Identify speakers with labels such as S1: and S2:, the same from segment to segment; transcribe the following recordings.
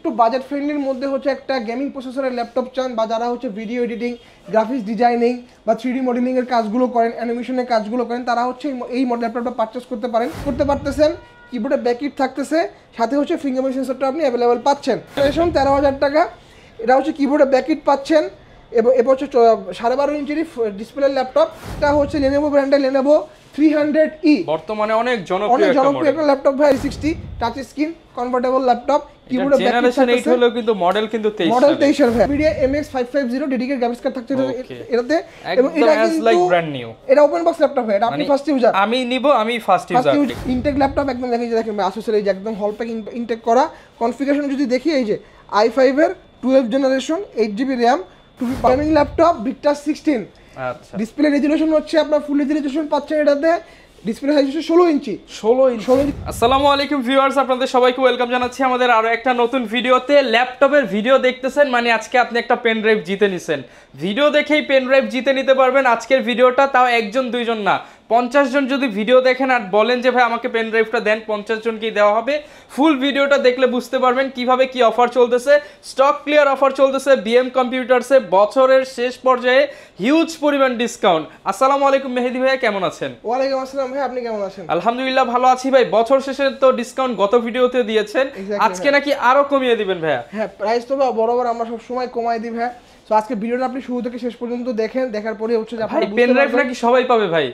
S1: একটু বাজেট ফ্রেন্ডলির মধ্যে হচ্ছে একটা গেমিং প্রসেসরের ল্যাপটপ চান, বা যারা হচ্ছে ভিডিও এডিটিং, গ্রাফিক্স ডিজাইনিং বা 3D মডেলিং এর কাজগুলো করেন, অ্যানিমেশনের কাজগুলো করেন, তারা হচ্ছে এই ল্যাপটপটা পারচেস করতে পারতেছেন। কিবোর্ডে ব্যাকইট থাকতেছে, সাথে হচ্ছে ফিঙ্গারপ্রিন্ট সেন্সরটা আপনি অ্যাভেলেবেল পাচ্ছেন। 13,000 টাকা। এটা হচ্ছে কিবোর্ডে ব্যাকইট পাচ্ছেন এবং এবার হচ্ছে 12.5 ইঞ্চির ডিসপ্লে ল্যাপটপ। এটা হচ্ছে Lenovo ব্র্যান্ডের Lenovo 300E,
S2: বর্তমানে অনেক জনপ্রিয়
S1: একটা ল্যাপটপ ভাই। 60 টাচ স্ক্রিন কনভার্টেবল ল্যাপটপ,
S2: কিবোর্ডে জেনারেশন 8 হলো কিন্তু মডেল কিন্তু 23
S1: এর ভাই। NVIDIA MX 550 dedicated graphics card থাকছে এটাতে, এবং এটা কিন্তু
S2: লাইক ব্র্যান্ড নিউ।
S1: এটা ওপেন বক্স ল্যাপটপ হয়, এটা আপনি ফার্স্ট ইউজার।
S2: আমি নিব, আমি ফার্স্ট ইউজার।
S1: ইনটেক ল্যাপটপ একদম দেখেন Asus এর এই যে একদম হল প্যাক ইনটেক করা। কনফিগারেশন যদি দেখি, এই যে i5 এর 12 generation, 8GB RAM, gaming laptop Victus 16।
S2: আচ্ছা,
S1: ডিসপ্লে রেজোলিউশন হচ্ছে আপনার ফুল রেজোলিউশন পাচ্ছেন এটাতে। ডিসপ্লে সাইজ হচ্ছে 16 ইঞ্চি।
S2: আসসালামু আলাইকুম ভিউয়ার্স, আপনাদের সবাইকে ওয়েলকাম জানাচ্ছি আমাদের আরো একটা নতুন ভিডিওতে। ল্যাপটপের ভিডিও দেখতেছেন মানে আজকে আপনি একটা পেন ড্রাইভ জিতে নিছেন। ভিডিও দেখেই পেন ড্রাইভ জিতে নিতে পারবেন আজকের ভিডিওটা, তাও একজন দুইজন না, 50 জন যদি ভিডিও দেখেন আর বলেন যে ভাই আমাকে পেন ড্রাইভটা দেন, 50 জনকেই দেওয়া হবে। ফুল ভিডিওটা দেখলে বুঝতে পারবেন কিভাবে কি অফার চলতেছে। স্টক ক্লিয়ার অফার চলতেছে বিএম কম্পিউটারসে, বছরের শেষ পর্যায়ে হিউজ পরিমাণ ডিসকাউন্ট। আসসালামু আলাইকুম মেহেদি ভাই, কেমন আছেন?
S1: ওয়ালাইকুম আসসালাম ভাই, আপনি কেমন আছেন?
S2: আলহামদুলিল্লাহ ভালো আছি ভাই। বছর শেষে তো ডিসকাউন্ট গত ভিডিওতে দিয়েছেন, আজকে নাকি আরো কমিয়ে দিবেন ভাইয়া?
S1: হ্যাঁ, প্রাইস তো বরাবর আমরা সব সময় কমাই দিই ভাই। তো আজকে ভিডিওটা আপনি শুরু থেকে শেষ পর্যন্ত দেখেন, দেখার পরে হচ্ছে যে
S2: ভাই পেন ড্রাইভ নাকি সবাই পাবে ভাই?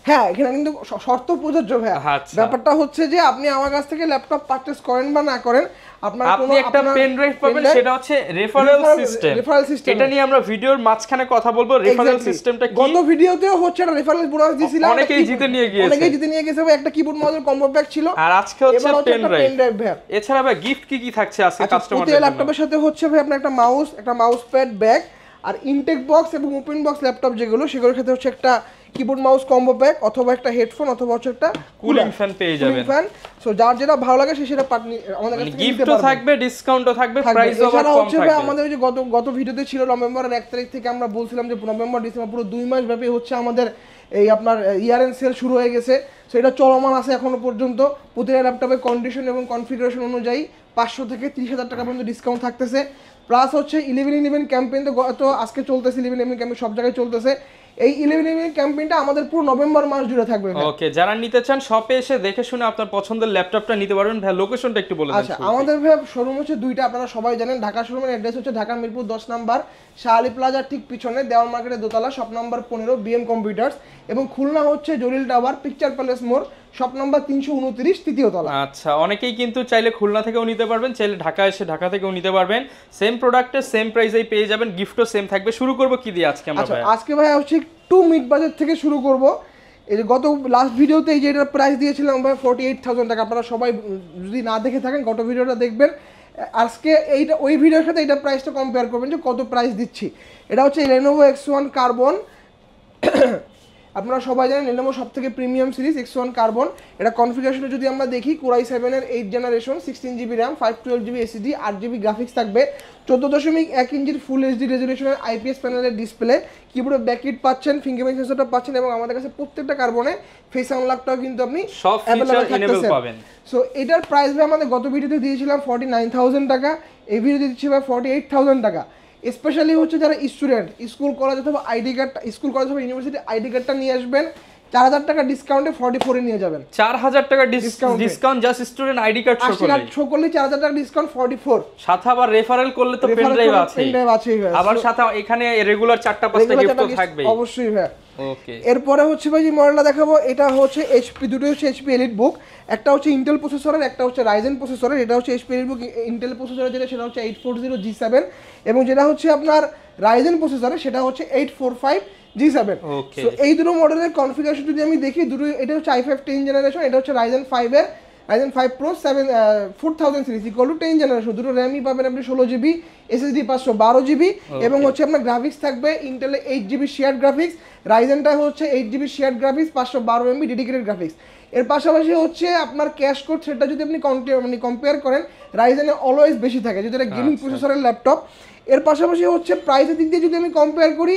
S1: হ্যাঁ, এখানে কিন্তু শর্ত প্রযোজ্য ভাই।
S2: আচ্ছা,
S1: ব্যাপারটা হচ্ছে যে আপনি আমার কাছ থেকে ল্যাপটপ পারচেজ করেন বা না করেন,
S2: আপনি একটা পেন ড্রাইভ পাবেন, সেটা হচ্ছে রেফারেল সিস্টেম। এটা নিয়ে আমরা ভিডিওর মাঝখানে কথা বলবো। রেফারেল সিস্টেমটা কি?
S1: গত ভিডিওতেও হচ্ছে একটা রেফারেল বোনাস দিছিলাম,
S2: অনেকেই জিতে নিয়ে
S1: গিয়েছে ভাই। একটা কিবোর্ড মাউস কম্বো প্যাক ছিল,
S2: আর আজকে হচ্ছে পেন ড্রাইভ
S1: ভাই।
S2: এছাড়া ভাই গিফট কি থাকছে আজকে কাস্টমারদের
S1: জন্য? ল্যাপটপের সাথে হচ্ছে ভাই আপনার একটা মাউস প্যাড, ব্যাগ আর ইনটেক বক্স এবং ওপেন বক্স ল্যাপটপ সেগুলোর সাথে হচ্ছে একটা কিবোর্ড মাউস কম্বো প্যাক, অথবা একটা হেডফোন, অথবা হচ্ছে একটা
S2: কুলিং ফ্যান পেয়ে যাবেন।
S1: সো যার যেটা ভালো লাগে সেটা আমাদের কাছে
S2: গিফটও থাকবে, ডিসকাউন্টও থাকবে, প্রাইসও কম থাকবে।
S1: আমাদের ওই যে গত ভিডিওতে ছিল নভেম্বরের 1 তারিখ থেকে আমরা বলছিলাম যে নভেম্বর ডিসেম্বর পুরো 2 মাস ব্যাপী হচ্ছে আমাদের এই আপনার ইয়ার এন্ড সেল শুরু হয়ে গেছে। সো এটা চলমান আছে এখনো পর্যন্ত। প্রতিটা ল্যাপটপের কন্ডিশন এবং কনফিগারেশন অনুযায়ী 500 থেকে 30,000 টাকা পর্যন্ত ডিসকাউন্ট থাকতেছে। প্লাস হচ্ছে 11/11 ক্যাম্পেইন তো আজকে চলতেছে। 11/11 ক্যাম্পেইন সব জায়গায় চলতেছে। এই 11/11 ক্যাম্পেইনটা আমাদের পুরো নভেম্বর মাস জুড়ে থাকবে।
S2: ওকে, যারা নিতে চান শপে এসে দেখে শুনে আপনার পছন্দের ল্যাপটপটা নিতে পারবেন। ভাই লোকেশনটা একটু বলে দেন।
S1: আচ্ছা, আমাদের ভাই শোরুম হচ্ছে দুইটা, আপনারা সবাই জানেন। ঢাকা শোরুমের অ্যাড্রেস হচ্ছে ঢাকা মিরপুর 10 নাম্বার শাহ আলী প্লাজার ঠিক পিছনে দেওয়াল মার্কেটের দোতলা, শপ নাম্বার 15 বিএম কম্পিউটার্স। এবং খুলনা হচ্ছে জলিল টাওয়ার, পিকচার প্যালেস মোড়, শপ নাম্বার 329 তৃতীয় তলা।
S2: আচ্ছা, অনেকেই কিন্তু চাইলে খুলনা থেকেও নিতে পারবেন, চাইলে ঢাকা এসে ঢাকা থেকেও নিতে পারবেন। সেম প্রোডাক্টে সেম প্রাইসেই পেয়ে যাবেন, গিফটও সেম থাকবে। শুরু করব কি দিয়ে আজকে আমরা?
S1: আজকে ভাই হচ্ছে একটু মিড বাজেট থেকে শুরু করব। এই যে গত লাস্ট ভিডিওতে এই যে এটার প্রাইস দিয়েছিলাম ভাই 48,000 টাকা। আপনারা সবাই যদি না দেখে থাকেন গত ভিডিওটা দেখবেন। আজকে এইটা ওই ভিডিওর সাথে এটা প্রাইসটা কম্পেয়ার করবেন যে কত প্রাইস দিচ্ছি। এটা হচ্ছে Lenovo X1 কার্বন। আপনারা সবাই জানেন Lenovo সবথেকে প্রিমিয়াম সিরিজ X1 কার্বন। এটা কনফিগারেশনে যদি আমরা দেখি, Core i7 এর 8 generation, 16GB RAM, 512GB SSD, 8GB graphics থাকবে, 14.1 ইঞ্চির ফুল এইচডি রেজোলিউশনের IPS প্যানেলের ডিসপ্লে, কিবোর্ডে ব্যাকইট পাচ্ছেন, ফিঙ্গারপ্রিন্ট সেন্সরটা পাচ্ছেন, এবং আমাদের কাছে প্রত্যেকটা কার্বনে ফেস আনলকটাও কিন্তু আপনি
S2: সব ফিচার এনেবল পাবেন।
S1: সো এটার প্রাইস ভাই আমাদের গত ভিডিওতে দিয়েছিলাম 49,000 টাকা, এই ভিডিওতে দিচ্ছি ভাই 48,000 টাকা। স্পেশালি হচ্ছে যারা স্টুডেন্ট, স্কুল কলেজ অথবা আইডি কার্ড, স্কুল কলেজ অথবা ইউনিভার্সিটি আইডি কার্ডটা নিয়ে আসবেন, 4,000 টাকা ডিসকাউন্টে 44 নিয়ে যাবেন।
S2: 4,000 টাকা discount just student ID card show করলে
S1: 4,000 টাকা ডিসকাউন্ট 44।
S2: সাথে আবার রেফারেল করলে তো পেন ড্রাইভ আছে, আবার সাথে এখানে রেগুলার 4টা-5টা গিফট থাকবে
S1: অবশ্যই ভাই।
S2: ওকে,
S1: এরপরে হচ্ছে ভাই যে মডেলটা দেখাবো, এটা হচ্ছে HP, দুটো হচ্ছে HP এলিট বুক। একটা হচ্ছে ইন্টেল প্রসেসরের, একটা হচ্ছে রাইজেন প্রসেসরের। এটা হচ্ছে HP এলিট বুক ইন্টেল প্রসেসরের, যেটা সেটা হচ্ছে 840G7, এবং যেটা হচ্ছে আপনার রাইজেন প্রসেসরের সেটা হচ্ছে 845G7।
S2: ওকে,
S1: সো এই দুটো মডেলের কনফিগারেশন যদি আমি দেখি, দুটো এটা হচ্ছে i5 10 জেনারেশন, এটা হচ্ছে Ryzen 5 এর Ryzen 5 Pro 4000 series equal to 10 generation. দুটো র্যামই পাবেন আপনি 16GB, SSD 512GB, এবং হচ্ছে আপনার গ্রাফিক্স থাকবে ইন্টেলে 8GB শেয়ার্ড গ্রাফিক্স, রাইজেনটা হচ্ছে 8GB shared graphics, 512MB dedicated graphics. এর পাশাপাশি হচ্ছে আপনার ক্যাশ কোড, সেটা যদি আপনি কম্পেয়ার করেন, রাইজেনে অলওয়েজ বেশি থাকে, যেটা গেমিং প্রসেসরের ল্যাপটপ। এর পাশাপাশি হচ্ছে প্রাইসের দিক দিয়ে যদি আমি কম্পেয়ার করি,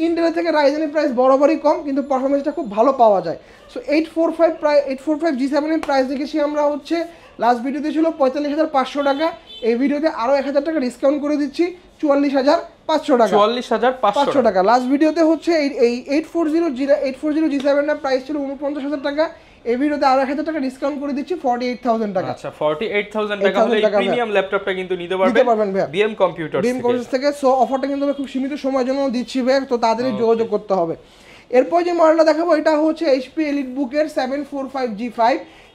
S1: ইন্টেলের থেকে রাইজেনের প্রাইস বরাবরই কম, কিন্তু পারফরমেন্সটা খুব ভালো পাওয়া যায়। সো 845 G7 এর প্রাইস দেখেছি আমরা হচ্ছে লাস্ট ভিডিওতে ছিল 45,500 টাকা, এই ভিডিওতে আরও 1,000 টাকা ডিসকাউন্ট করে দিচ্ছি 44,500 টাকা।
S2: 44,500
S1: টাকা লাস্ট ভিডিওতে হচ্ছে এই 840 G7 এর প্রাইস ছিল 49,000 টাকা, এই ভিডিওতে আরো 1,000 টাকা ডিসকাউন্ট করে দিচ্ছি 48,000 টাকা।
S2: আচ্ছা 48,000 টাকা হলে এই প্রিমিয়াম ল্যাপটপটা কিন্তু নিতে পারবেন বিএম কম্পিউটারস
S1: থেকে। সো অফারটা কিন্তু খুব সীমিত সময়ের জন্য দিচ্ছি ভাই, তো তাড়াতাড়ি যোগাযোগ করতে হবে। এরপর যে মডেলটা দেখাবো এটা হচ্ছে HP EliteBook-এর 745 G5,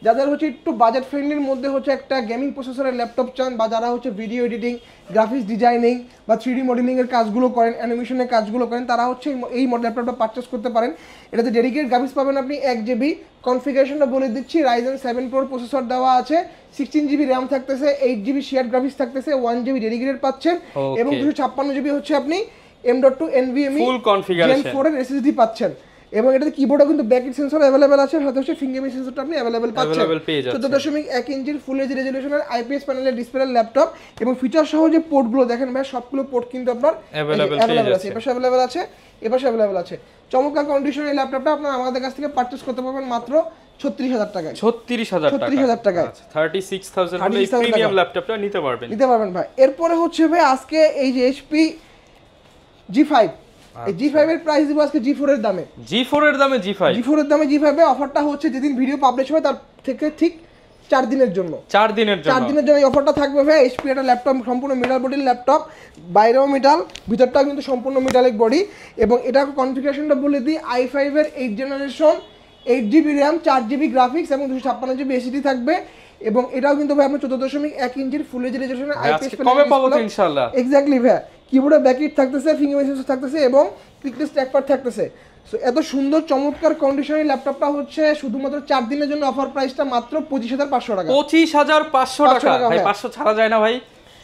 S1: যাদের হচ্ছে একটু বাজেট ফ্রেন্ডলির মধ্যে হচ্ছে একটা গেমিং প্রসেসরের ল্যাপটপ চান, বা যারা হচ্ছে ভিডিও এডিটিং, গ্রাফিক্স ডিজাইনিং বা 3D মডেলিংয়ের কাজগুলো করেন, অ্যানিমেশনের কাজগুলো করেন, তারা হচ্ছে এই ল্যাপটপটা পারচেস করতে পারেন। এটাতে ডেডিকেটেড গ্রাফিক্স পাবেন আপনি 1GB, কনফিগারেশনটা বলে দিচ্ছি, Ryzen 7 Pro প্রসেসর দেওয়া আছে, 16GB র্যাম থাকতেছে, 8GB শেয়ার গ্রাফিক্স থাকতেছে, 1GB ডেডিকেটেড পাচ্ছেন, এবং 256GB হচ্ছে আপনি M.2 NVMe
S2: ফুল কনফিগারেশন
S1: Gen 4 এর SSD পাচ্ছেন, এবং এটাতে কিবোর্ডে কিন্তু ব্যাকলাইট সেন্সর अवेलेबल আছে, সাথে হচ্ছে ফিঙ্গারপ্রিন্ট সেন্সরটা আপনি अवेलेबल পাচ্ছেন। 14.1 ইঞ্চির ফুল এইচডি রেজোলিউশনের IPS প্যানেলের ডিসপ্লের ল্যাপটপ, এবং ফিচার সহ যে পোর্টগুলো দেখেন ভাই, সবগুলো পোর্ট কিন্তু আপনার अवेलेबल আছে, এপাশে अवेलेबल আছে, এপাশে अवेलेबल আছে। চমৎকার কন্ডিশনের এই ল্যাপটপটা আপনারা আমাদের কাছ থেকে পারচেজ করতে পারবেন মাত্র 36,000 টাকায়।
S2: 36,000 টাকা। আচ্ছা 36,000 হলে এই প্রিমিয়াম ল্যাপটপটা নিতে পারবেন
S1: ভাই। এরপরে হচ্ছে ভাই আজকে এই যে HP G5, এই G5 এর প্রাইস দিব আজকে G4 এর দামে।
S2: G4 এর দামে G5
S1: এর অফারটা হচ্ছে যেদিন ভিডিও পাবলিশ হবে তার থেকে ঠিক 4 দিনের জন্য।
S2: 4 দিনের জন্য
S1: এই অফারটা থাকবে ভাই। HP একটা ল্যাপটপ সম্পূর্ণ মেটাল বডির ল্যাপটপ, বাইরেও মেটাল, ভিতরটাও কিন্তু সম্পূর্ণ মেটালিক বডি, এবং এটা কনফিগারেশনটা বলে দিই, i5 এর 8 generation, 8GB RAM, 4GB graphics এবং 256GB SSD থাকবে, এবং এটাও কিন্তু ভাই আপনার 14.1 ইঞ্চির ফুল এইচডি রেজোলিউশনের IPS
S2: কবে পাবো ইনশাআল্লাহ।
S1: এক্স্যাক্টলি ভাই, কিবোর্ডে ব্যাকলাইট থাকতেছে, ফিঙ্গারপ্রিন্ট সেন্সর থাকতেছে, এবং ক্লিকলেস ট্র্যাকপ্যাড থাকতেছে। সো এত সুন্দর চমৎকার কন্ডিশনের ল্যাপটপটা হচ্ছে শুধুমাত্র 4 দিনের জন্য অফার প্রাইসটা মাত্র 25,500 টাকা।
S2: 25,500 টাকা ভাই, 500 ছাড়া যায় না ভাই,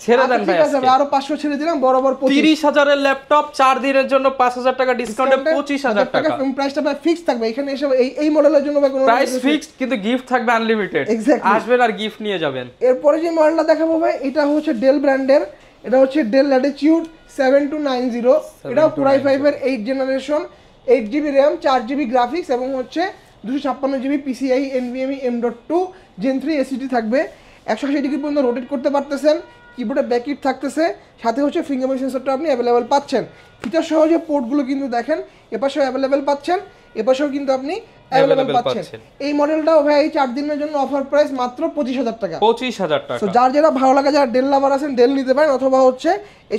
S2: ছেড়ে দেন ভাই,
S1: আরো 500 ছেড়ে দিলাম, বরাবর
S2: 30,000 এর ল্যাপটপ 4 দিনের জন্য 5,000 টাকা ডিসকাউন্টে 25,000 টাকা।
S1: প্রাইসটা ভাই ফিক্স থাকবে এখানে এসে, এই মডেলের জন্য ভাই কোনো
S2: প্রাইস ফিক্সড, কিন্তু গিফট থাকবে আনলিমিটেড। আসবেন আর গিফট নিয়ে যাবেন।
S1: এরপরে যে মডেলটা দেখাবো ভাই, এটা হচ্ছে ডেল ব্র্যান্ডের, এটা হচ্ছে ডেল ল্যাটিটিউড 7290, এটাও Core i5 এর 8 generation, 8GB RAM, 4GB graphics, এবং হচ্ছে 256GB PCIe NVMe M.2 Gen 3 SSD থাকবে, 180 ডিগ্রি পর্যন্ত রোটেট করতে পারতেছেন, কিবোর্ডে ব্যাকলাইট থাকতেছে, সাথে হচ্ছে ফিঙ্গারপ্রিন্ট সেন্সরটা আপনি अवेलेबल পাচ্ছেন। ফিচার সহ যে পোর্টগুলো কিন্তু দেখেন, এপাশেও अवेलेबल পাচ্ছেন, এপাশেও কিন্তু আপনি अवेलेबल পাচ্ছেন। এই মডেলটাও ভাই 4 দিনের জন্য অফার প্রাইস মাত্র 25,000 টাকা।
S2: 25,000 টাকা।
S1: সো যার যেটা ভালো লাগে, যারা ডেল লাভার আছেন ডেল নিতে পারেন, অথবা হচ্ছে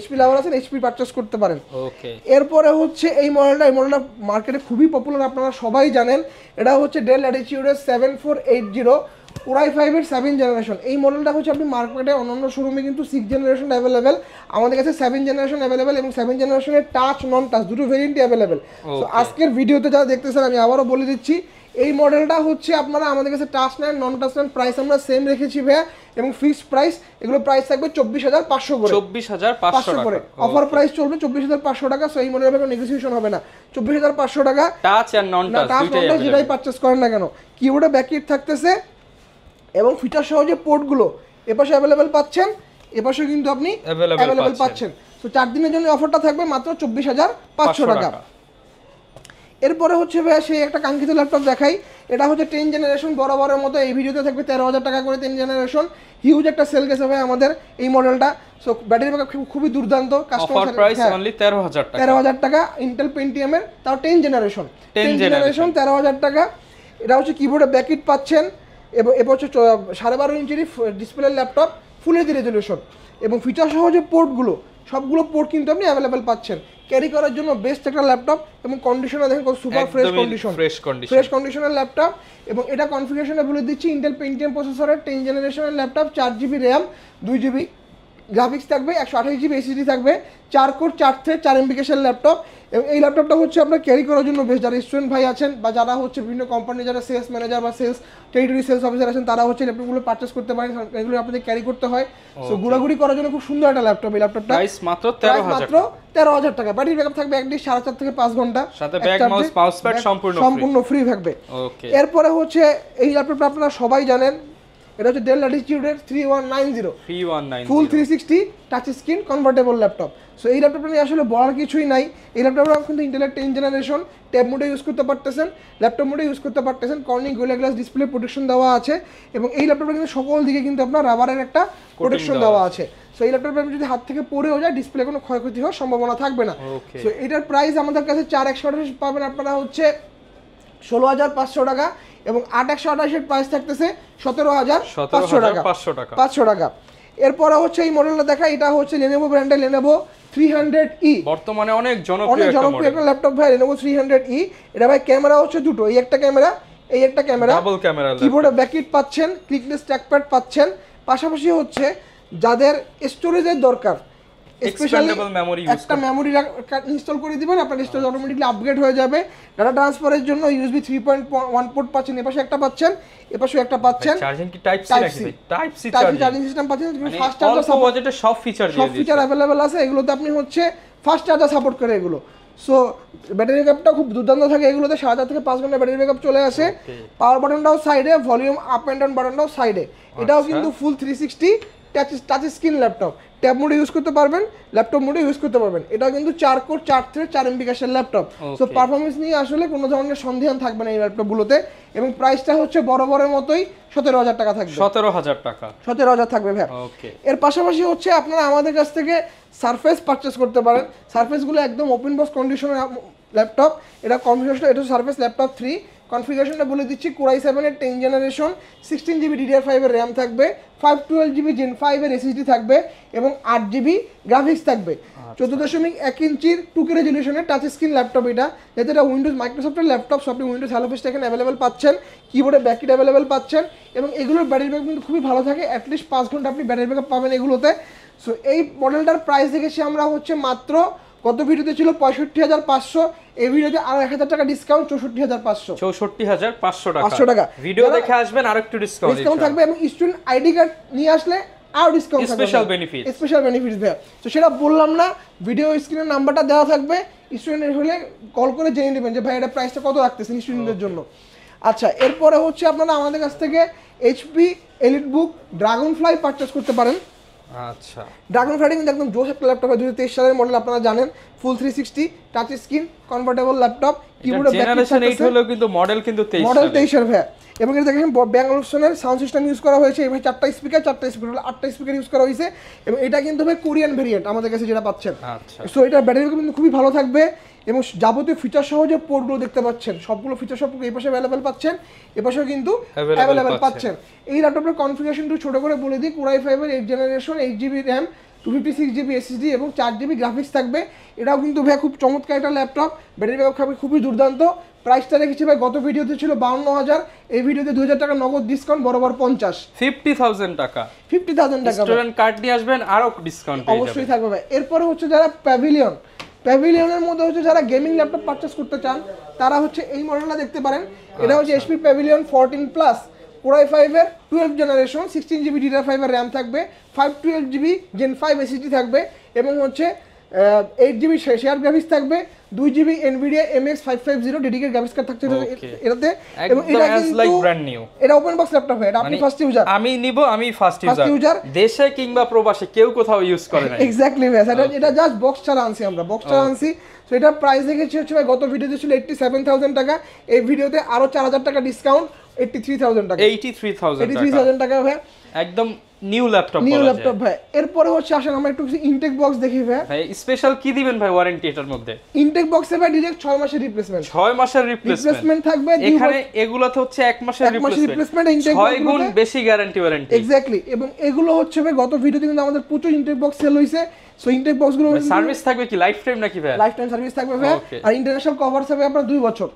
S1: HP লাভার আছেন HP পারচেজ করতে পারেন।
S2: ওকে।
S1: এরপরে হচ্ছে এই মডেলটা মার্কেটে খুবই পপুলার, আপনারা সবাই জানেন, এটা হচ্ছে ডেল ল্যাটিটিউডের 7480 Core i5 এর 7 জেনারেশন। এই মডেলটা হচ্ছে আপনি মার্কেটে অন্যান্য শোরুমে কিন্তু 6 জেনারেশন अवेलेबल, আমাদের কাছে 7 জেনারেশন अवेलेबल, এবং 7 জেনারেশনের টাচ নন টাচ দুটো ভেরিয়েন্টই अवेलेबल। সো আজকের ভিডিওতে যারা দেখতেছেন আমি আবারও বলে দিচ্ছি, এই মডেলটা হচ্ছে আপনারা আমাদের কাছে টাচ নেন, নন টাচ নেন, প্রাইস আমরা সেম রেখেছি ভাইয়া, এবং ফিক্সড প্রাইস, এগুলো প্রাইস থাকবে 24,500 করে।
S2: 24,500
S1: করে অফার প্রাইস চলবে 24,500 টাকা। সো এই মডেলের কোনো নেগোসিয়েশন হবে না, 24,500 টাকা।
S2: টাচ আর নন টাচ দুটোই
S1: যেটাই পারচেজ করেন না কেন, কিবোর্ডে ব্যাকলাইট থাকতেছে, এবং ফিচার সহ যে পোর্টগুলো এপাশে अवेलेबल পাচ্ছেন, এপাশে কিন্তু আপনি अवेलेबल পাচ্ছেন। সো 4 দিনের জন্য অফারটা থাকবে মাত্র 24,500 টাকা। এরপরে হচ্ছে ভাই সেই একটা কাঙ্ক্ষিত ল্যাপটপ দেখাই, এটা হচ্ছে 10 জেনারেশন, বরাবরের মতো এই ভিডিওতে থাকবে 13,000 টাকা করে 10 জেনারেশন। হিউজ একটা সেল গেছে ভাই আমাদের এই মডেলটা। সো ব্যাটারি ব্যাকআপ খুবই দুর্দান্ত,
S2: কাস্টমার প্রাইস অনলি 13,000 টাকা।
S1: 13,000 টাকা, ইন্টেল পেন্টিয়াম এর, তাও 10 জেনারেশন 13,000 টাকা। এটা হচ্ছে কিবোর্ডে ব্যাকলাইট পাচ্ছেন, এবং এবার হচ্ছে 12.5 ইঞ্চির display laptop, full HD resolution, এবং ফিচার সহ যে পোর্টগুলো সবগুলো পোর্ট কিন্তু আপনি अवेलेबल পাচ্ছেন। ক্যারি করার জন্য বেস্ট একটা ল্যাপটপ, এবং কন্ডিশনার দেখেন সুপার ফ্রেশ কন্ডিশনের ল্যাপটপ, এবং এটা কনফিগারেশনে বলে দিচ্ছি, ইন্টেল পেন্টিয়াম প্রসেসরের 10 জেনারেশনের laptop, 4GB RAM, 2GB graphics থাকবে, 128GB SSD থাকবে, 4 কোর 4 থ্রেড 4 MB ক্যাশের ল্যাপটপ। এবং এই ল্যাপটপটা হচ্ছে আপনার ক্যারি করার জন্য বেস্ট, যারা স্টুডেন্ট ভাই আছেন, বা যারা হচ্ছে বিভিন্ন কোম্পানি, যারা সেলস ম্যানেজার বা টেরিটরি সেলস অফিসার আছেন, তারা হচ্ছে ল্যাপটপগুলো পারচেজ করতে পারেন, এগুলো আপনাদের ক্যারি করতে হয়। সো ঘোরাঘুরি করার জন্য খুব সুন্দর একটা ল্যাপটপ। এই ল্যাপটপটা
S2: প্রাইস মাত্র 13,000
S1: টাকা। ব্যাটারি ব্যাকআপ থাকবে একদিন 4.5 থেকে 5 ঘন্টা,
S2: সাথে ব্যাগ মাউস প্যাড সম্পূর্ণ
S1: ফ্রি থাকবে।
S2: ওকে।
S1: এরপরে হচ্ছে এই ল্যাপটপটা আপনারা সবাই জানেন, এটা হচ্ছে ডেল ল্যাটিটিউডের 3190 ফুল 360 touch screen convertible laptop. So এই ল্যাপটপটা নিয়ে আসলে বলার কিছুই নাই। এই ল্যাপটপটা কিন্তু ইন্টেলের 10 জেনারেশন, ট্যাব মোডে ইউজ করতে পারতেছেন, ল্যাপটপ মোডে ইউজ করতে পারতেছেন, Corning gorilla glass display protection দেওয়া আছে এবং এই ল্যাপটপটা কিন্তু সকল দিকে কিন্তু আপনার রাবারের একটা প্রোটেকশন দেওয়া আছে। সো এই ল্যাপটপটা যদি হাত থেকে পড়েও যায় ডিসপ্লে কোনো ক্ষয়ক্ষতি হওয়ার সম্ভাবনা থাকবে না। সো এটার প্রাইস আমাদের কাছে 4128 পাবেন আপনারা হচ্ছে 16500 টাকা এবং 8128 প্রাইস থাকতেছে 17500 টাকা 500 টাকা। এরপরে হচ্ছে এই মডেলটা দেখা, এটা হচ্ছে Lenovo ব্র্যান্ডের Lenovo 300E,
S2: বর্তমানে অনেক জনপ্রিয়
S1: একটা ল্যাপটপ ভাই Lenovo 300E। এটা ভাই ক্যামেরা হচ্ছে দুটো, এই একটা ক্যামেরা, এই একটা ক্যামেরা,
S2: ডাবল ক্যামেরা,
S1: কিবোর্ডে ব্যাকলিট পাচ্ছেন, ক্লিকলেস ট্র্যাকপ্যাড পাচ্ছেন, পাশাপাশি হচ্ছে যাদের স্টোরেজের দরকার স্পেশালি একটা মেমোরি ইনস্টল করে দিবেন, আপনার স্টোরেজ অটোমেটিকলি আপগ্রেড হয়ে যাবে। ডাটা ট্রান্সফারের জন্য USB 3.1 পোর্ট পাচ্ছেন, এপাশে একটা পাচ্ছেন, এপাশেও একটা পাচ্ছেন।
S2: চার্জিং কি টাইপ সি নাকি ভাই? টাইপ সি
S1: চার্জিং সিস্টেম পাচ্ছেন, ফাস্ট চার্জার সাপোর্ট,
S2: বাজেটে সব ফিচার দিয়ে দিয়েছে,
S1: সব ফিচার अवेलेबल আছে। এগুলোতে আপনি হচ্ছে ফাস্ট চার্জার সাপোর্ট করে এগুলো। সো ব্যাটারি ব্যাকআপটা খুব দুর্দান্ত থাকে এগুলোতে, 7000 থেকে 5 ঘন্টা ব্যাটারি ব্যাকআপ চলে আসে। পাওয়ার বাটনটাও সাইডে, ভলিউম আপ এন্ড ডাউন বাটনটাও সাইডে। এটাও কিন্তু ফুল 360 টাচ স্ক্রিন ল্যাপটপ, ট্যাব মোডে ইউজ করতে পারবেন, ল্যাপটপ মোডে ইউজ করতে পারবেন। এটা কিন্তু 4 কোর 4 থ্রেড 4 MB ক্যাশের ল্যাপটপ। সো পারফরম্যান্স নিয়ে আসলে কোনো ধরনের সন্দেহান থাকবে না এই ল্যাপটপগুলোতে। এবং প্রাইসটা হচ্ছে বরাবরের মতোই 17000 টাকা থাকবে।
S2: 17000 টাকা,
S1: 17000 থাকবে ভাই।
S2: ওকে।
S1: এর পাশাপাশি হচ্ছে আপনারা আমাদের কাছ থেকে সারফেস পারচেজ করতে পারেন। সারফেসগুলো একদম ওপেন বক্স কন্ডিশনের ল্যাপটপ। এটা কনফিগারেশনটা, এটা সারফেস ল্যাপটপ 3 কনফিগারেশনটা বলে দিচ্ছি। Core i7 এর 10 জেনারেশন, 16GB DDR5 এর RAM থাকবে, 512GB Gen 5 এর SSD থাকবে এবং 8GB গ্রাফিক্স থাকবে। 14.1 ইঞ্চির 2K রেজলিউশনের টাচ স্ক্রিন ল্যাপটপ এটা, যাতে এটা উইন্ডোজ মাইক্রোসফটের ল্যাপটপ। সব আপনি উইন্ডোজ হ্যালো পেজটা এখানে অ্যাভেলেবেল পাচ্ছেন, কিবোর্ডে ব্যাকলিট অ্যাভেলেবেল পাচ্ছেন এবং এগুলোর ব্যাটারি ব্যাকআপ কিন্তু খুবই ভালো থাকে, অ্যাটলিস্ট 5 ঘন্টা আপনি ব্যাটারি ব্যাকআপ পাবেন এগুলোতে। সো এই মডেলটার প্রাইস দেখেছি আমরা হচ্ছে মাত্র, গত ভিডিওতে ছিল 65500, এই ভিডিওতে আরো 1000 টাকা ডিসকাউন্ট, 64500
S2: 64500 টাকা। ভিডিও দেখে আসবেন আর একটু ডিসকাউন্ট
S1: থাকবে এবং স্টুডেন্ট আইডি কার্ড নিয়ে আসলে আরো ডিসকাউন্ট থাকবে, স্পেশাল বেনিফিটস দেয়া। তো সেটা বললাম না, ভিডিও স্ক্রিনের নাম্বারটা দেওয়া থাকবে, স্টুডেন্ট হলে কল করে জেনে নেবেন যে ভাই এটা প্রাইসটা কত রাখতেছেন স্টুডেন্টদের জন্য। আচ্ছা, এরপরে হচ্ছে আপনারা আমাদের কাছ থেকে HP EliteBook Dragonfly পারচেজ করতে পারেন।
S2: আচ্ছা,
S1: ড্রাগনফ্লাই কিন্তু একদম জোশ একটা ল্যাপটপ, 2023 সালের মডেল, আপনারা জানেন, full 360 touch screen convertible laptop, কিবোর্ডে
S2: জেনারেশন 8 হলো কিন্তু মডেল কিন্তু
S1: 23 এর ভাই। এবং এটা দেখেন ব্যাঙ্গলসনের সাউন্ড সিস্টেম ইউজ করা হয়েছে, এই ভাই 4টা স্পিকার 8টা স্পিকার ইউজ করা হয়েছে এবং এটা কিন্তু ভাই কোরিয়ান ভেরিয়েন্ট আমাদের কাছে যেটা পাচ্ছেন।
S2: আচ্ছা, সো
S1: এটা ব্যাটারি কিন্তু খুবই ভালো থাকবে এবং যাবতীয় ফিচার সহ যে পোর্টগুলো দেখতে পাচ্ছেন সবগুলো ফিচার সব এই পাশে অ্যাভেলেবেল পাচ্ছেন, এ পাশেও কিন্তু অ্যাভেলেবেল পাচ্ছেন। এই ল্যাপটপের কনফিগারেশনটা ছোট করে বলে দিই, Core i5 এর 8 generation, 8GB RAM, 256GB SSD এবং 4GB গ্রাফিক্স থাকবে। এটাও কিন্তু ভাই খুব চমৎকার একটা ল্যাপটপ, ব্যাটারি ব্যাকআপ খাবে খুবই দুর্দান্ত। প্রাইসটা রেখেছি ভাই, গত ভিডিওতে ছিল 52000, এই ভিডিওতে 2000 টাকা নগদ ডিসকাউন্ট, বরাবর
S2: 50000 টাকা,
S1: 50000 টাকা
S2: স্টুডেন্ট কার্ড নিয়ে আসবেন আরো ডিসকাউন্ট
S1: অবশ্যই থাকবে ভাই। এরপরে হচ্ছে যারা প্যাভিলিয়নের মধ্যে হচ্ছে যারা গেমিং ল্যাপটপ পারচেজ করতে চান তারা হচ্ছে এই মডেলটা দেখতে পারেন। এটা হচ্ছে HP Pavilion 14 Plus, Core i5 এর 12 জেনারেশন, 16GB DDR5 এর RAM থাকবে, 512GB Gen 5 SSD থাকবে এবং হচ্ছে 8GB শেয়ার গ্রাফিক্স থাকবে, 2GB NVIDIA MX 550 dedicated graphics card থাকছে এটাতে। এবং এটা কিন্তু ব্র্যান্ড নিউ, এটা ওপেন বক্স ল্যাপটপ হয়, এটা আপনি ফার্স্ট ইউজার,
S2: আমি নিব, আমি ফার্স্ট ইউজার, দেশে কিংবা প্রবাসে কেউ কোথাও ইউজ করে না।
S1: এক্স্যাক্টলি ভাই, এটা জাস্ট বক্স ছাড়া আনছি আমরা, বক্স ছাড়া আনছি। সো এটা প্রাইস দেখেছি হচ্ছে ভাই, গত ভিডিওতে ছিল 87000 টাকা, এই ভিডিওতে আরো 4000 টাকা ডিসকাউন্ট, 83000 টাকা, 83000 টাকা ভাই,
S2: একদম নিউ ল্যাপটপ
S1: ভাই। এরপরে হচ্ছে আসেন আমরা একটু ইনটেক বক্স দেখি ভাই।
S2: স্পেশাল কি দিবেন ভাই ওয়ারেন্টি এটার মধ্যে?
S1: ইনটেক বক্সে ভাই ডাইরেক্ট 6 মাসের রিপ্লেসমেন্ট,
S2: 6 মাসের রিপ্লেসমেন্ট
S1: থাকবে।
S2: এখানে এগুলোতে হচ্ছে 1 মাসের রিপ্লেসমেন্ট,
S1: ইনটেক
S2: 6 গুণ বেশি গ্যারান্টি ওয়ারেন্টি।
S1: এক্স্যাক্টলি, এবং এগুলো হচ্ছে ভাই গত ভিডিওতে কিন্তু আমাদের প্রচুর ইনটেক বক্স সেল হইছে। সো ইনটেক বক্সগুলো
S2: সার্ভিস থাকবে কি লাইফ টাইম নাকি ভাই?
S1: লাইফ টাইম সার্ভিস থাকবে ভাই, আর ইন্টারন্যাশনাল কভার থাকবে আপনার 2 বছর।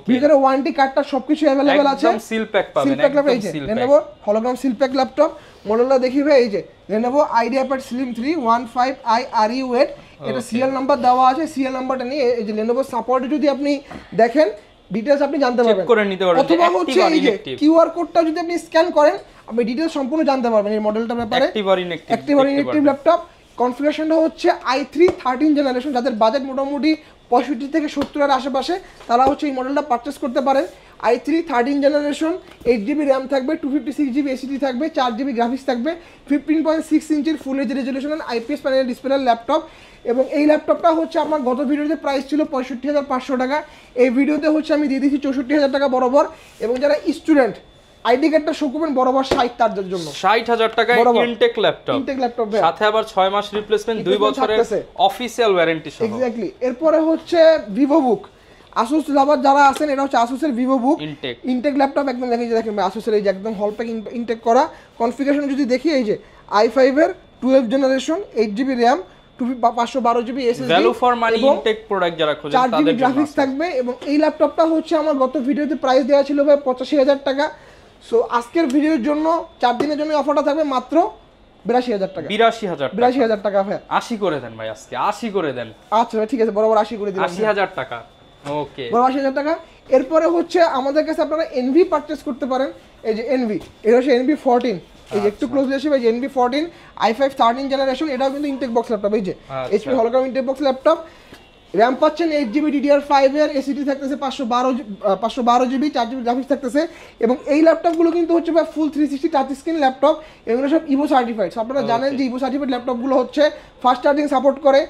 S1: ভিতরে ওয়ারেন্টি কার্ডটা সবকিছু अवेलेबल আছে,
S2: একদম সিল প্যাক পাবেন,
S1: একদম seal pack. Lenovo hologram seal pack laptop, মডেলটা দেখি ভাই, এই যে Lenovo IdeaPad Slim 3 15i RE8, এটা সিরিয়াল নাম্বার দেওয়া আছে, সিরিয়াল নাম্বারটা নিয়ে এই যে Lenovo সাপোর্টে যদি আপনি দেখেন ডিটেইলস আপনি জানতে পারবেন,
S2: চেক করে নিতে পারবেন।
S1: অথবা হচ্ছে এই যে কিউআর কোডটা যদি আপনি স্ক্যান করেন আপনি ডিটেইলস সম্পূর্ণ জানতে পারবেন এই মডেলটার ব্যাপারে। অ্যাক্টিভ আর ইনঅ্যাক্টিভ ল্যাপটপ। কনফিগারেশনটা হচ্ছে i3 13 জেনারেশন, যাদের বাজেট মোটামুটি 65 থেকে 70-এর আশেপাশে তারা হচ্ছে এই মডেলটা পারচেস করতে পারেন। i3 13 জেনারেশন, 8GB র্যাম থাকবে, 256GB এসএসডি থাকবে, 4GB গ্রাফিক্স থাকবে, 15.6 ইঞ্চির full HD resolution IPS panel ডিসপ্লের ল্যাপটপ। এবং এই ল্যাপটপটা হচ্ছে আমার গত ভিডিওতে প্রাইস ছিল 65,500 টাকা, এই ভিডিওতে হচ্ছে আমি দিয়ে দিচ্ছি 64,000 টাকা বরাবর। এবং যারা স্টুডেন্ট আইডি কার্ডটা শো করবেন বরাবর 60 তার জন্য
S2: 60,000 টাকায় ইনটেক ল্যাপটপ, সাথে আবার 6 মাস রিপ্লেসমেন্ট, 2 বছরের অফিশিয়াল ওয়ারেন্টি সহ।
S1: এক্স্যাক্টলি। এরপরে হচ্ছে ভিভোবুক, আসুস লাভার যারা আছেন, এটা হচ্ছে আসুসের ভিভোবুক ইনটেক ল্যাপটপ। একদম দেখেন আসুসের এই যে একদম হল প্যাক ইনটেক করা কনফিগারেশন যদি দেখি, এই যে i5 এর 12 generation, 8GB RAM, 512GB SSD,
S2: value for money Intech product যারা খোঁজেন তাদের জন্য
S1: গ্রাফিক্স থাকবে। এবং এই ল্যাপটপটা হচ্ছে আমার গত ভিডিওতে প্রাইস দেওয়া ছিল ভাই 85,000 টাকা। সো আজকের ভিডিওর জন্য 4 দিনের জন্য অফারটা থাকবে মাত্র 82,000 টাকা। 82,000 টাকা ভাই,
S2: 80 করে দেন ভাই, আজকে 80 করে দেন।
S1: আচ্ছা ভাই ঠিক আছে, বরাবর 80 করে দিলাম,
S2: 80,000 টাকা। ওকে,
S1: বরাবর 80,000 টাকা। এরপরে হচ্ছে আমাদের কাছে আপনারা এনভি পারচেজ করতে পারেন। এই যে এনভি, এটা হচ্ছে এনভি 14, এই যে একটু ক্লোজ আসবে, এই যে এনভি 14 i5 13 জেনারেশন, এটাও কিন্তু ইনটেক বক্স ল্যাপটপ। এই যে HP hologram Intech box laptop, RAM পাচ্ছেন 8GB DDR5 এর, এসএসডি থাকতেছে 512GB, 4GB গ্রাফিক্স থাকতেছে। এবং এই ল্যাপটপগুলো কিন্তু হচ্ছে ফুল 360 টাচ স্ক্রিন ল্যাপটপ, এগুলো সব ইভো সার্টিফাইড। আপনারা জানেন যে ইভো সার্টিফাইড ল্যাপটপগুলো হচ্ছে ফাস্ট চার্জিং সাপোর্ট করে,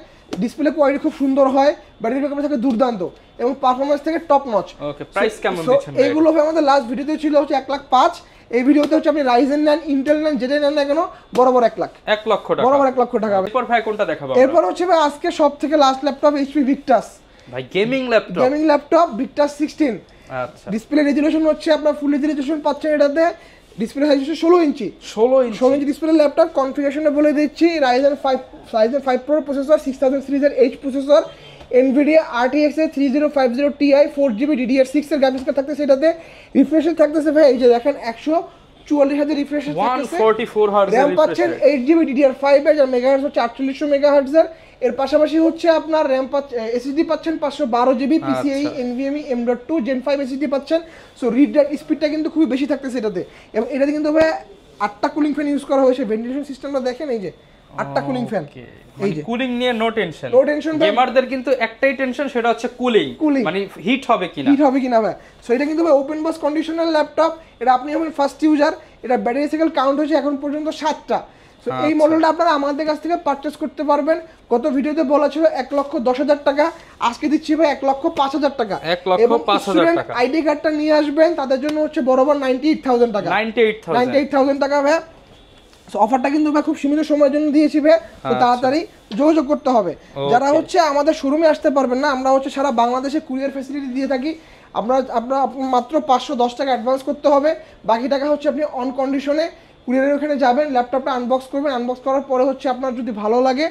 S1: ডিসপ্লে কোয়ালিটি খুব সুন্দর হয়, ব্যাটারি ব্যাকআপ থাকে দুর্দান্ত, এবং পারফরম্যান্স থেকে টপ নচ।
S2: ওকে, প্রাইস কেমন দিচ্ছেন ভাই?
S1: এইগুলো আমাদের লাস্ট ভিডিওতে ছিল হচ্ছে 1,05,000, এই ভিডিওতে হচ্ছে আপনি রাইজেন নেন, ইন্টেল নেন, যেটাই নেন না কেন বরাবর 1 লাখ,
S2: 1 লক্ষ টাকা,
S1: বরাবর 1 লক্ষ টাকা।
S2: এরপর ভাই কোনটা দেখাবো?
S1: এরপর হচ্ছে ভাই আজকে সবথেকে লাস্ট ল্যাপটপ এইচপি ভিক্টাস
S2: ভাই, গেমিং ল্যাপটপ
S1: ভিক্টাস 16।
S2: আচ্ছা,
S1: ডিসপ্লে রেজোলিউশন হচ্ছে আপনার ফুল এইচডি রেজোলিউশন পাচ্ছেন এটাতে, ডিসপ্লে সাইজ হচ্ছে 16 ইঞ্চি ডিসপ্লে ল্যাপটপ। কনফিগারেশনে বলে দিচ্ছি, রাইজেন 5 প্রো প্রসেসর, 6000 সিরিজের H processor, Nvidia RTX 3050 Ti, 4GB DDR6 এর গ্রাফিক্স কার্ড থাকতেছে এটাতে। রিফ্রেশ থাকতেছে ভাই, এই যে দেখেন 144 রিফ্রেশ থাকতেছে,
S2: 144 হার্জ
S1: র‍্যাম পাচ্ছেন 8GB DDR5 এর, যার মেগাহার্টজ হচ্ছে 4800 মেগাহার্টজ এর। এর পাশাপাশি হচ্ছে আপনার র‍্যাম এসএসডি পাচ্ছেন 512GB, PCIe NVMe M.2 Gen 5 SSD পাচ্ছেন। সো রিড রাইট স্পিডটা কিন্তু খুবই বেশি থাকতেছে এটাতে। এবং এটাতে কিন্তু ভাই 8টা কুলিং ফ্যান ইউজ করা হয়েছে, ভেন্টিলেশন সিস্টেমটা দেখেন, এই যে 8টা কুলিং ফ্যান।
S2: এই যে কুলিং নিয়ে নো টেনশন, গেমারদের কিন্তু একটাই টেনশন, সেটা হচ্ছে কুলিং, মানে হিট হবে কিনা
S1: ভাই। সো এটা কিন্তু ভাই ওপেন বক্স কন্ডিশনাল ল্যাপটপ, এটা আপনি যখন ফার্স্ট ইউজার, এটা ব্যাটারি সাইকেল কাউন্ট হয়েছে এখন পর্যন্ত 7টা। সো এই মডেলটা আপনারা আমাদের কাছ থেকে পারচেজ করতে পারবেন। গত ভিডিওতে বলা ছিল 1,10,000 টাকা, আজকে দিচ্ছি ভাই 1,05,000 টাকা।
S2: 1,05,000 টাকা।
S1: আইডি কার্ডটা নিয়ে আসবেন, তাদের জন্য হচ্ছে বরাবর 98,000 টাকা, 98,000 টাকা ভাই। অফারটা কিন্তু ভাই খুব সীমিত সময়ের জন্য দিয়েছি ভাই, তো তাড়াতাড়ি যোগাযোগ করতে হবে। যারা হচ্ছে আমাদের শোরুমে আসতে পারবেন না, আমরা হচ্ছে সারা বাংলাদেশে কুরিয়ার ফ্যাসিলিটি দিয়ে থাকি। আপনার মাত্র 510 টাকা অ্যাডভান্স করতে হবে, বাকি টাকা হচ্ছে আপনি অন কন্ডিশনে কুরিয়ারের ওখানে যাবেন, ল্যাপটপটা আনবক্স করবেন, আনবক্স করার পরে হচ্ছে আপনার যদি ভালো লাগে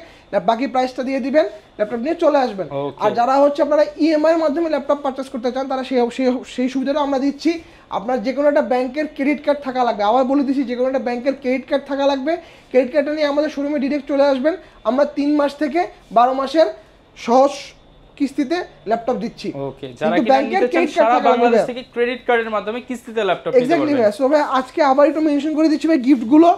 S1: বাকি প্রাইসটা দিয়ে দিবেন, ল্যাপটপ নিয়ে চলে আসবেন। আর যারা হচ্ছে আপনারা ইএমআই এর মাধ্যমে ল্যাপটপ পারচেজ করতে চান, তারা সেই সুবিধাটা আমরা দিচ্ছি। আপনার যে কোনো একটা ব্যাংকের ক্রেডিট কার্ড থাকা লাগবে, আবার বলে দিচ্ছি, যে কোনো একটা ব্যাংকের ক্রেডিট কার্ড থাকা লাগবে। ক্রেডিট কার্ডটা নিয়ে আমাদের শোরুমে ডিরেক্ট চলে আসবেন, আমরা 3 মাস থেকে 12 মাসের সহজ কিস্তিতে ল্যাপটপ দিচ্ছি।
S2: ওকে, যারা কিনা নিতে চান সারা বাংলাদেশ থেকে ক্রেডিট কার্ডের মাধ্যমে কিস্তিতে ল্যাপটপ নিতে পারবেন।
S1: এক্স্যাক্টলি ভাই। সো ভাই আজকে আবার একটু মেনশন করে দিচ্ছি ভাই গিফটগুলো।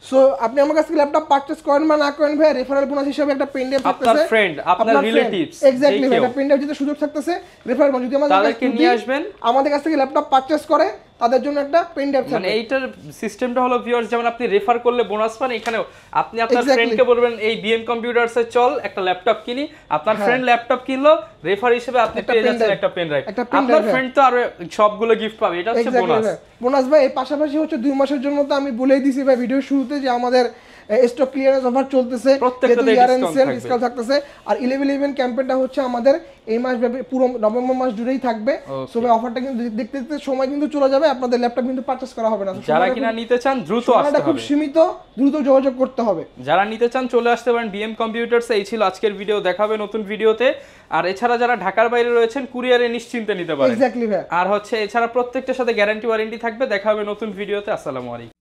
S1: সো আপনি আমার কাছ থেকে ল্যাপটপ পারচেজ করেন বা না করেন ভাই, রেফারেল বোনাস হিসেবে একটা পেন ড্রাইভ থাকতেছে,
S2: আপনার ফ্রেন্ড, আপনার রিলেটিভস,
S1: এক্স্যাক্টলি ভাই, একটা পেন ড্রাইভ দিতে সুযোগ থাকতেছে। রেফারেল বোনাস যদি
S2: তাদেরকে নিয়ে আসবেন,
S1: আমাদের কাছ থেকে ল্যাপটপ পারচেজ করে, তাদের জন্য একটা পেন ড্রাইভ থাকবে।
S2: মানে এইটার সিস্টেমটা হলো ভিউয়ার্স, যেমন আপনি রেফার করলে বোনাস পান, এখানেও আপনি আপনার ফ্রেন্ডকে বলবেন এই বিএম কম্পিউটারসে চল একটা ল্যাপটপ কিনি, আপনার ফ্রেন্ড ল্যাপটপ কিনলো, রেফার হিসেবে আপনি পেয়ে যাচ্ছেন একটা পেন ড্রাইভ। আপনার ফ্রেন্ড তো আর সবগুলো গিফট পাবে, এটা হচ্ছে
S1: বোনাস ভাই। এর পাশাপাশি হচ্ছে 2 মাসের জন্য তো আমি বলেই দিছি ভাই ভিডিওর শুরুতে যে আমাদের স্টক ক্লিয়ারেন্স অফার চলতেছে, ডিসকাউন্ট থাকতেছে। আর 11/11 ক্যাম্পেইনটা হচ্ছে আমাদের এই মাস ব্যাপী পুরো নভেম্বর মাস জুড়েই থাকবে। সো ভাই অফারটা কিন্তু দেখতে দেখতে সময় কিন্তু চলে যাবে, আপনাদের ল্যাপটপ কিন্তু পারচেজ করা হবে না।
S2: যারা কিনা নিতে চান দ্রুত আসতে হবে,
S1: খুব সীমিত, দ্রুত যোগাযোগ করতে হবে।
S2: যারা নিতে চান চলে আসতে পারেন বিএম কম্পিউটারস। এই ছিল আজকের ভিডিও, দেখাবে নতুন ভিডিওতে। আর এছাড়া যারা ঢাকার বাইরে রয়েছেন কুরিয়ারে নিশ্চিন্তে নিতে পারেন।
S1: এক্স্যাক্টলি ভাই।
S2: আর হচ্ছে এছাড়া প্রত্যেকটার সাথে গ্যারান্টি ওয়ারেন্টি থাকবে। দেখা হবে নতুন ভিডিওতে। আসসালামু আলাইকুম।